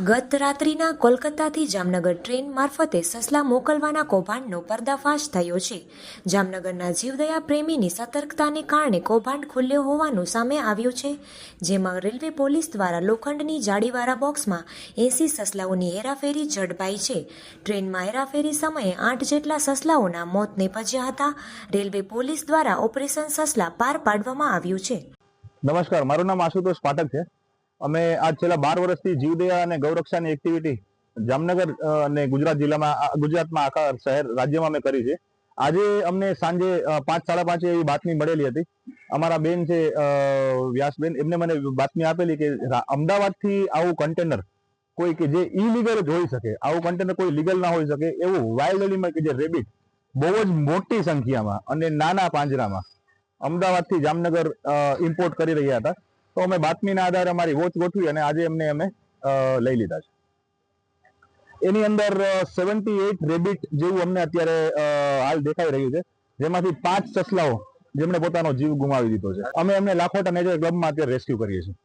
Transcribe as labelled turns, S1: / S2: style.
S1: ગત રાત્રિના કોલકાતાથી જામનગર ટ્રેન મારફતે સસલા મોકલવાના કૌભાંડનો પર્દાફાશ થયો છે. જામનગરના જીવદયા પ્રેમીની સતર્કતાને કારણે કૌભાંડ ખુલ્યો હોવાનું સામે આવ્યું છે, જેમાં રેલવે પોલીસ દ્વારા લોખંડની જાળીવાળા બોક્સમાં 80 સસલાઓની હેરાફેરી ઝડપાઈ છે. ટ્રેનમાં હેરાફેરી સમયે 8 જેટલા સસલાઓના મોત નીપજ્યા હતા. રેલવે પોલીસ દ્વારા ઓપરેશન સસલા પાર પાડવામાં આવ્યું છે.
S2: નમસ્કાર, મારું નામ આશુતોષ પાઠક છે. અમે આજ છેલ્લા 12 વર્ષથી જીવદયા અને ગૌરક્ષાની એક્ટિવિટી જામનગર અને ગુજરાતમાં આખા શહેર રાજ્યમાં અમે કરી છે. આજે અમને સાંજે 5:30 એવી બાતમી મળેલી હતી. અમારા બેન છે વ્યાસબેન, એમને મને બાતમી આપેલી કે અમદાવાદથી આવું કન્ટેનર કોઈ કે જે ઇલીગલ જ હોઈ શકે, આવું કન્ટેનર કોઈ લીગલ ના હોઈ શકે એવું વાઇલ્ડ એનિમલ કે જે રેબિટ બહુ જ મોટી સંખ્યામાં અને નાના પાંજરામાં અમદાવાદથી જામનગર ઇમ્પોર્ટ કરી રહ્યા હતા. તો અમે બાતમીના આધારે અમારી વોચ ગોઠવી અને આજે એમને અમે લઈ લીધા છે. એની અંદર 78 રેબિટ જેવું અમને અત્યારે હાલ દેખાઈ રહ્યું છે, જેમાંથી 5 સસલાઓ જેમણે પોતાનો જીવ ગુમાવી દીધો છે. અમે એમને લાખોટા નેચર ક્લબમાં અત્યારે રેસ્ક્યુ કરીએ છીએ.